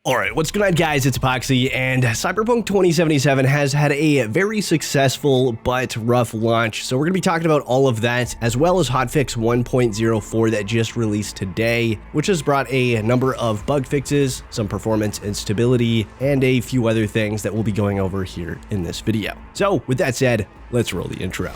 Alright, what's going on guys, it's Epoxy, and Cyberpunk 2077 has had a very successful but rough launch, so we're going to be talking about all of that, as well as Hotfix 1.04 that just released today, which has brought a number of bug fixes, some performance and stability, and a few other things that we'll be going over here in this video. So, with that said, let's roll the intro.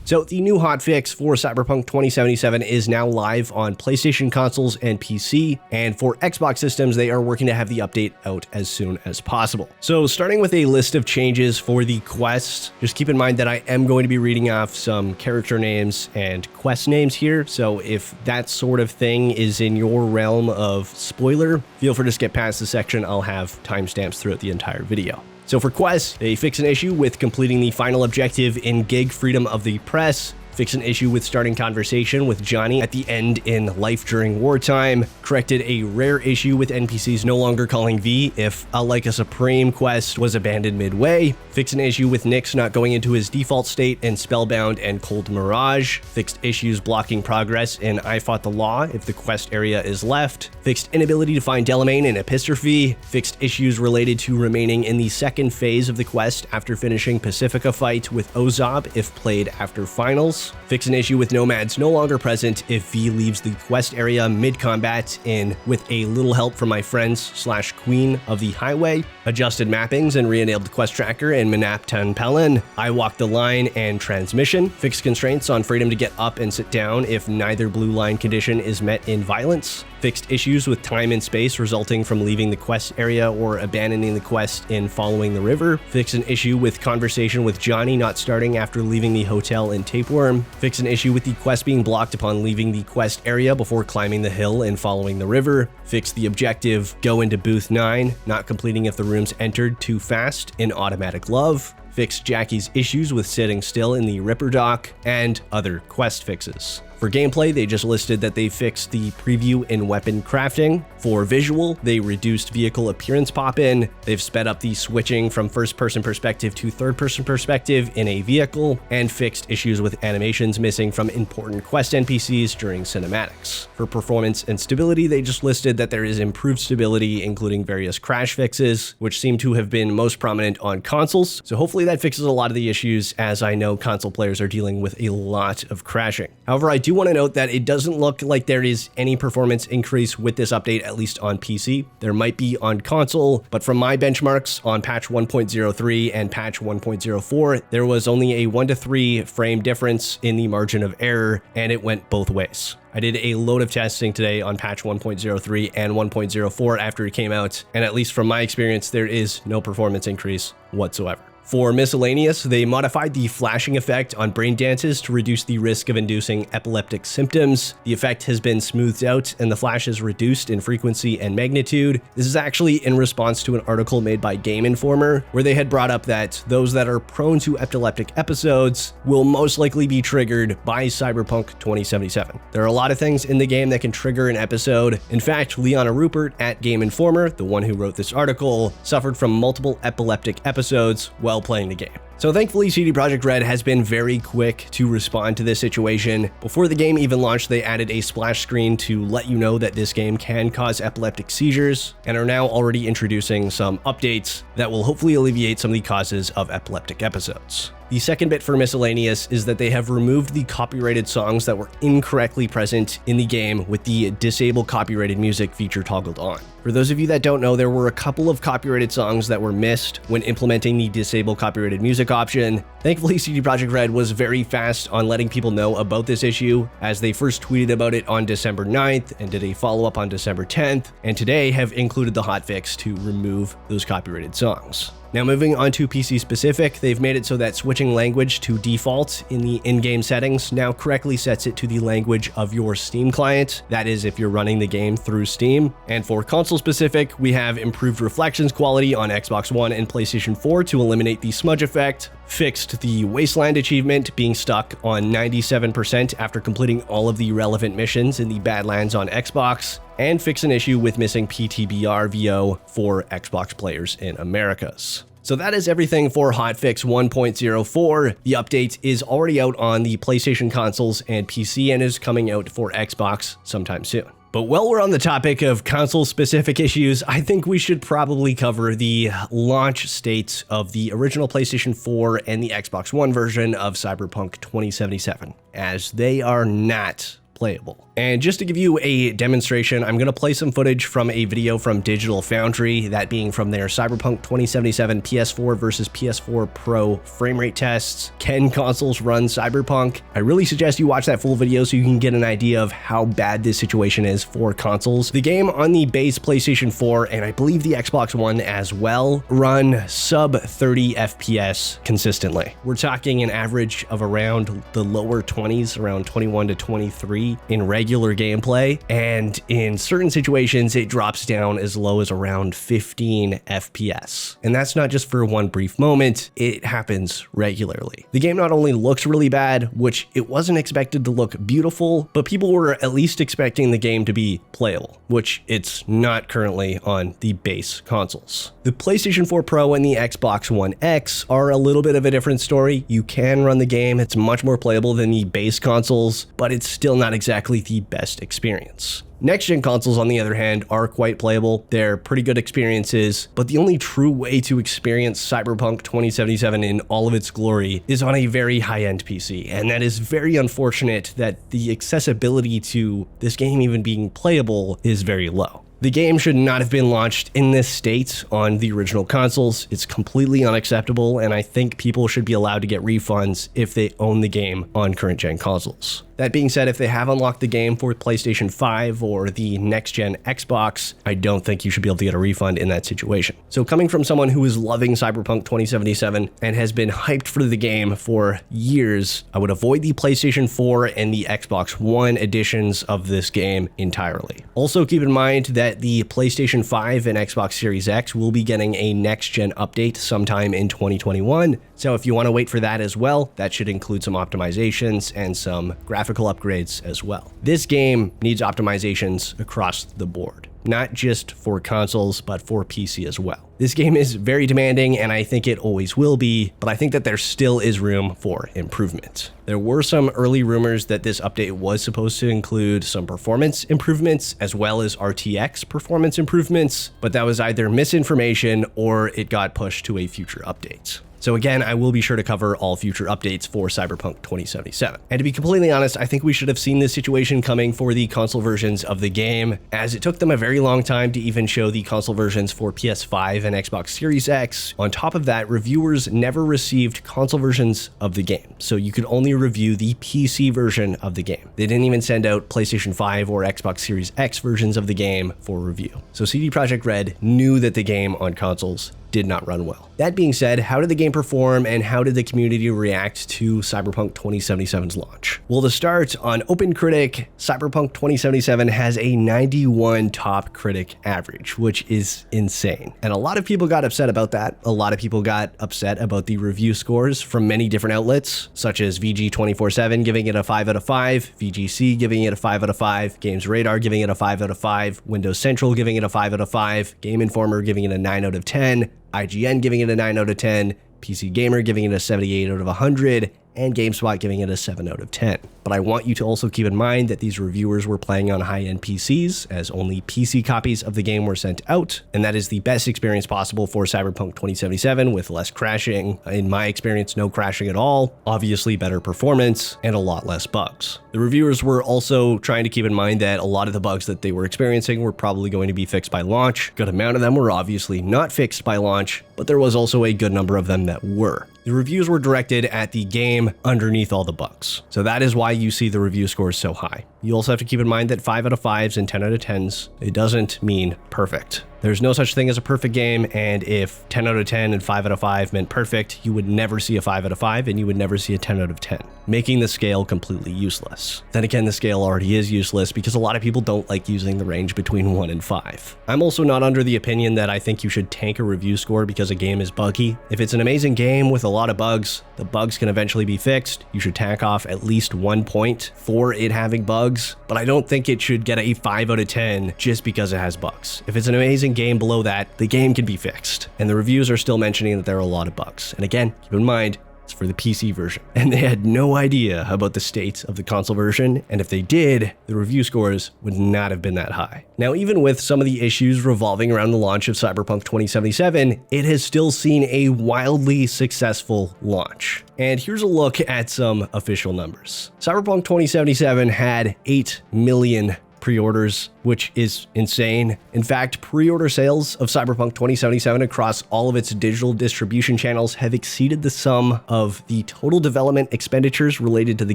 So the new hotfix for Cyberpunk 2077 is now live on PlayStation consoles and PC, and for Xbox systems, they are working to have the update out as soon as possible. So starting with a list of changes for the quest, just keep in mind that I am going to be reading off some character names and quest names here, so if that sort of thing is in your realm of spoiler, feel free to skip past the section. I'll have timestamps throughout the entire video. So for quests, they fix an issue with completing the final objective in Gig Freedom of the Press, fix an issue with starting conversation with Johnny at the end in Life During Wartime, corrected a rare issue with NPCs no longer calling V if a Like a Supreme quest was abandoned midway, fix an issue with Nyx not going into his default state in Spellbound and Cold Mirage, fixed issues blocking progress in I Fought the Law if the quest area is left, fixed inability to find Delamain in Epistrophe, fixed issues related to remaining in the second phase of the quest after finishing Pacifica fight with Ozob if played after finals, fix an issue with nomads no longer present if V leaves the quest area mid-combat in With a Little Help from My Friends / Queen of the Highway, adjusted mappings and re-enabled quest tracker in Manap Tan Pelin, I Walk the Line and Transmission, fixed constraints on freedom to get up and sit down if neither blue line condition is met in Violence, fixed issues with time and space resulting from leaving the quest area or abandoning the quest in Following the River, fix an issue with conversation with Johnny not starting after leaving the hotel in Tapeworm, fix an issue with the quest being blocked upon leaving the quest area before climbing the hill and Following the River, fix the objective Go into Booth 9, not completing if the room's entered too fast in Automatic Love, fix Jackie's issues with sitting still in the Ripper Dock, and other quest fixes. For gameplay, they just listed that they fixed the preview in weapon crafting. For visual, they reduced vehicle appearance pop-in. They've sped up the switching from first-person perspective to third-person perspective in a vehicle, and fixed issues with animations missing from important quest NPCs during cinematics. For performance and stability, they just listed that there is improved stability, including various crash fixes, which seem to have been most prominent on consoles. So hopefully that fixes a lot of the issues, as I know console players are dealing with a lot of crashing. However, I do want to note that it doesn't look like there is any performance increase with this update, at least on PC. There might be on console, but from my benchmarks on patch 1.03 and patch 1.04, there was only a 1 to 3 frame difference in the margin of error, and it went both ways. I did a load of testing today on patch 1.03 and 1.04 after it came out, and at least from my experience, there is no performance increase whatsoever. For Miscellaneous, they modified the flashing effect on brain dances to reduce the risk of inducing epileptic symptoms. The effect has been smoothed out and the flash is reduced in frequency and magnitude. This is actually in response to an article made by Game Informer, where they had brought up that those that are prone to epileptic episodes will most likely be triggered by Cyberpunk 2077. There are a lot of things in the game that can trigger an episode. In fact, Leona Rupert at Game Informer, the one who wrote this article, suffered from multiple epileptic episodes while playing the game. So thankfully, CD Projekt Red has been very quick to respond to this situation. Before the game even launched, they added a splash screen to let you know that this game can cause epileptic seizures, and are now already introducing some updates that will hopefully alleviate some of the causes of epileptic episodes. The second bit for Miscellaneous is that they have removed the copyrighted songs that were incorrectly present in the game with the Disable Copyrighted Music feature toggled on. For those of you that don't know, there were a couple of copyrighted songs that were missed when implementing the Disable Copyrighted Music option. Thankfully, CD Projekt Red was very fast on letting people know about this issue, as they first tweeted about it on December 9th and did a follow-up on December 10th, and today have included the hotfix to remove those copyrighted songs. Now moving on to PC specific, they've made it so that switching language to default in the in-game settings now correctly sets it to the language of your Steam client. That is, if you're running the game through Steam. And for console specific, we have improved reflections quality on Xbox One and PlayStation 4 to eliminate the smudge effect, fixed the Wasteland achievement being stuck on 97% after completing all of the relevant missions in the Badlands on Xbox, and fix an issue with missing PTBR VO for Xbox players in Americas. So that is everything for Hotfix 1.04. The update is already out on the PlayStation consoles and PC and is coming out for Xbox sometime soon. But while we're on the topic of console-specific issues, I think we should probably cover the launch states of the original PlayStation 4 and the Xbox One version of Cyberpunk 2077, as they are not playable. And just to give you a demonstration, I'm going to play some footage from a video from Digital Foundry, that being from their Cyberpunk 2077 PS4 versus PS4 Pro frame rate tests. Can consoles run Cyberpunk? I really suggest you watch that full video so you can get an idea of how bad this situation is for consoles. The game on the base PlayStation 4 and I believe the Xbox One as well run sub 30 FPS consistently. We're talking an average of around the lower 20s, around 21 to 23 in regular gameplay, and in certain situations it drops down as low as around 15 FPS. And that's not just for one brief moment, it happens regularly. The game not only looks really bad, which it wasn't expected to look beautiful, but people were at least expecting the game to be playable, which it's not currently on the base consoles. The PlayStation 4 Pro and the Xbox One X are a little bit of a different story. You can run the game, it's much more playable than the base consoles, but it's still not exactly the best experience. Next-gen consoles, on the other hand, are quite playable. They're pretty good experiences, but the only true way to experience Cyberpunk 2077 in all of its glory is on a very high-end PC, and that is very unfortunate that the accessibility to this game even being playable is very low. The game should not have been launched in this state on the original consoles. It's completely unacceptable, and I think people should be allowed to get refunds if they own the game on current-gen consoles. That being said, if they have unlocked the game for PlayStation 5 or the next-gen Xbox, I don't think you should be able to get a refund in that situation. So coming from someone who is loving Cyberpunk 2077 and has been hyped for the game for years, I would avoid the PlayStation 4 and the Xbox One editions of this game entirely. Also keep in mind that the PlayStation 5 and Xbox Series X will be getting a next-gen update sometime in 2021, so if you want to wait for that as well, that should include some optimizations and some graphical upgrades as well. This game needs optimizations across the board, not just for consoles, but for PC as well. This game is very demanding, and I think it always will be, but I think that there still is room for improvement. There were some early rumors that this update was supposed to include some performance improvements as well as RTX performance improvements, but that was either misinformation or it got pushed to a future update. So again, I will be sure to cover all future updates for Cyberpunk 2077. And to be completely honest, I think we should have seen this situation coming for the console versions of the game, as it took them a very long time to even show the console versions for PS5 and Xbox Series X. On top of that, reviewers never received console versions of the game, so you could only review the PC version of the game. They didn't even send out PlayStation 5 or Xbox Series X versions of the game for review. So CD Projekt Red knew that the game on consoles did not run well. That being said, how did the game perform and how did the community react to Cyberpunk 2077's launch? Well, to start, on OpenCritic, Cyberpunk 2077 has a 91 top critic average, which is insane. And a lot of people got upset about that. A lot of people got upset about the review scores from many different outlets, such as VG247 giving it a 5 out of 5, VGC giving it a 5 out of 5, Games Radar giving it a 5 out of 5, Windows Central giving it a 5 out of 5, Game Informer giving it a 9 out of 10, IGN giving it a 9 out of 10, PC Gamer giving it a 78 out of 100, and GameSpot giving it a 7 out of 10. But I want you to also keep in mind that these reviewers were playing on high-end PCs, as only PC copies of the game were sent out, and that is the best experience possible for Cyberpunk 2077 with less crashing. In my experience, no crashing at all, obviously better performance, and a lot less bugs. The reviewers were also trying to keep in mind that a lot of the bugs that they were experiencing were probably going to be fixed by launch. A good amount of them were obviously not fixed by launch, but there was also a good number of them that were. The reviews were directed at the game underneath all the bugs. So that is why you see the review scores so high. You also have to keep in mind that 5 out of 5s and 10 out of 10s, it doesn't mean perfect. There's no such thing as a perfect game, and if 10 out of 10 and 5 out of 5 meant perfect, you would never see a 5 out of 5 and you would never see a 10 out of 10. making the scale completely useless. Then again, the scale already is useless because a lot of people don't like using the range between 1 and 5. I'm also not under the opinion that I think you should tank a review score because a game is buggy. If it's an amazing game with a lot of bugs, the bugs can eventually be fixed. You should tack off at least 1 point for it having bugs, but I don't think it should get a 5 out of 10 just because it has bugs. If it's an amazing game below that, the game can be fixed. And the reviews are still mentioning that there are a lot of bugs. And again, keep in mind, it's for the PC version. And they had no idea about the state of the console version, and if they did, the review scores would not have been that high. Now, even with some of the issues revolving around the launch of Cyberpunk 2077, it has still seen a wildly successful launch. And here's a look at some official numbers. Cyberpunk 2077 had 8 million pre-orders, which is insane. In fact, pre-order sales of Cyberpunk 2077 across all of its digital distribution channels have exceeded the sum of the total development expenditures related to the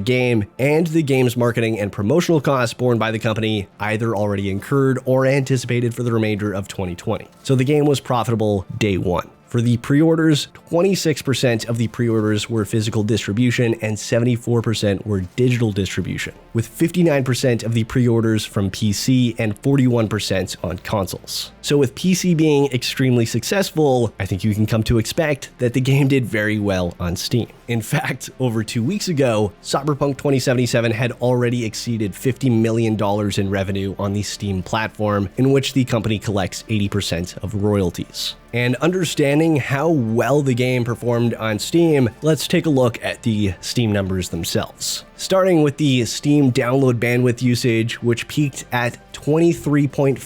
game and the game's marketing and promotional costs borne by the company, either already incurred or anticipated for the remainder of 2020. So the game was profitable day one. For the pre-orders, 26% of the pre-orders were physical distribution and 74% were digital distribution, with 59% of the pre-orders from PC and 41% on consoles. So with PC being extremely successful, I think you can come to expect that the game did very well on Steam. In fact, over 2 weeks ago, Cyberpunk 2077 had already exceeded $50 million in revenue on the Steam platform, in which the company collects 80% of royalties. And understanding how well the game performed on Steam, let's take a look at the Steam numbers themselves. Starting with the Steam download bandwidth usage, which peaked at 23.5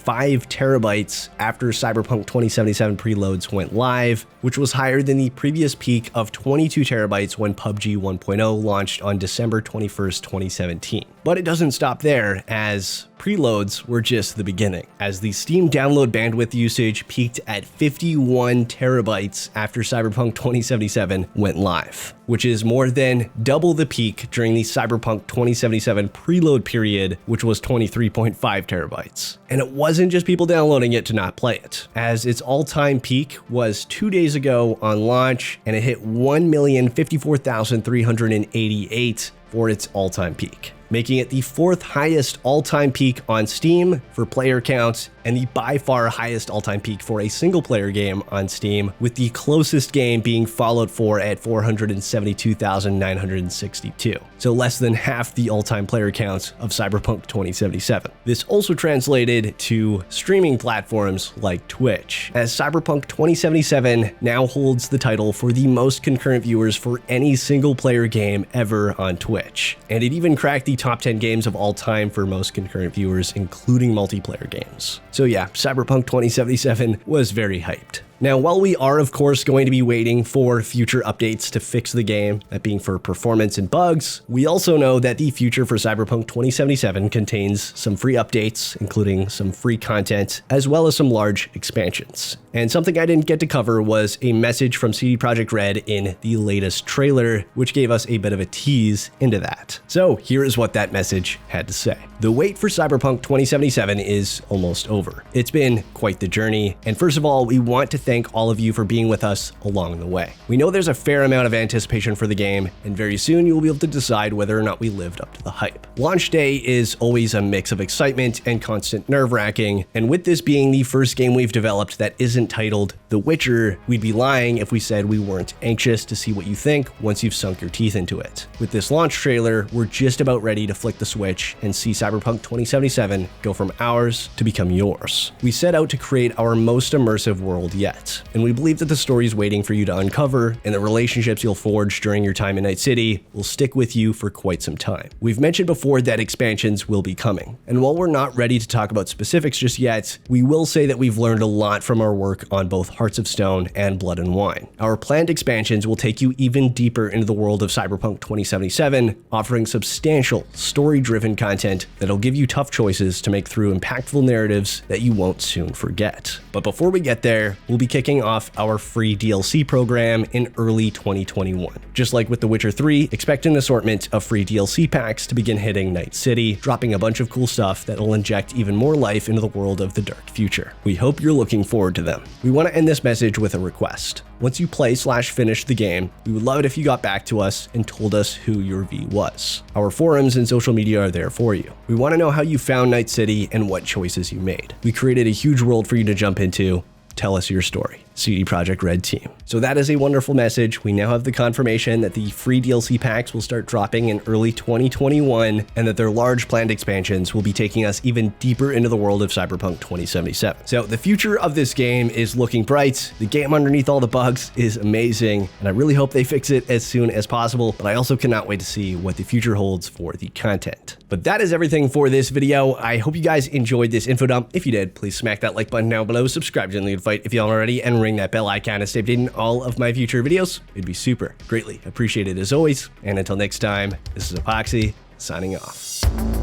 terabytes after Cyberpunk 2077 preloads went live, which was higher than the previous peak of 22 terabytes when PUBG 1.0 launched on December 21st, 2017. But it doesn't stop there, as preloads were just the beginning, as the Steam download bandwidth usage peaked at 51 terabytes after Cyberpunk 2077 went live, which is more than double the peak during the Cyberpunk 2077 preload period, which was 23.5 terabytes. And it wasn't just people downloading it to not play it, as its all-time peak was 2 days ago on launch, and it hit 1,054,388 for its all-time peak, making it the 4th highest all-time peak on Steam for player counts and the by far highest all-time peak for a single-player game on Steam, with the closest game being Fallout 4 at 472,962. So less than half the all-time player count of Cyberpunk 2077. This also translated to streaming platforms like Twitch, as Cyberpunk 2077 now holds the title for the most concurrent viewers for any single-player game ever on Twitch. And it even cracked the top 10 games of all time for most concurrent viewers, including multiplayer games. So yeah, Cyberpunk 2077 was very hyped. Now, while we are of course going to be waiting for future updates to fix the game, that being for performance and bugs, we also know that the future for Cyberpunk 2077 contains some free updates, including some free content, as well as some large expansions. And something I didn't get to cover was a message from CD Projekt Red in the latest trailer, which gave us a bit of a tease into that. So here is what that message had to say. The wait for Cyberpunk 2077 is almost over. It's been quite the journey, and first of all, we want to thank all of you for being with us along the way. We know there's a fair amount of anticipation for the game, and very soon you will be able to decide whether or not we lived up to the hype. Launch day is always a mix of excitement and constant nerve-wracking, and with this being the first game we've developed that isn't titled The Witcher, we'd be lying if we said we weren't anxious to see what you think once you've sunk your teeth into it. With this launch trailer, we're just about ready to flick the switch and see Cyberpunk 2077 go from ours to become yours. We set out to create our most immersive world yet, and we believe that the stories waiting for you to uncover and the relationships you'll forge during your time in Night City will stick with you for quite some time. We've mentioned before that expansions will be coming, and while we're not ready to talk about specifics just yet, we will say that we've learned a lot from our work on both Hearts of Stone and Blood and Wine. Our planned expansions will take you even deeper into the world of Cyberpunk 2077, offering substantial story-driven content that'll give you tough choices to make through impactful narratives that you won't soon forget. But before we get there, we'll be kicking off our free DLC program in early 2021. Just like with The Witcher 3, expect an assortment of free DLC packs to begin hitting Night City, dropping a bunch of cool stuff that will inject even more life into the world of the dark future. We hope you're looking forward to them. We want to end this message with a request. Once you play/finish the game, we would love it if you got back to us and told us who your V was. Our forums and social media are there for you. We want to know how you found Night City and what choices you made. We created a huge world for you to jump into. Tell us your story. CD Projekt Red team. So that is a wonderful message. We now have the confirmation that the free DLC packs will start dropping in early 2021 and that their large planned expansions will be taking us even deeper into the world of Cyberpunk 2077. So the future of this game is looking bright. The game underneath all the bugs is amazing, and I really hope they fix it as soon as possible, but I also cannot wait to see what the future holds for the content. But that is everything for this video. I hope you guys enjoyed this info dump. If you did, please smack that like button down below, subscribe to the Fight if you haven't already, and ring that bell icon to stay updated on all of my future videos. It'd be super greatly appreciated as always. And until next time, this is Epoxy signing off.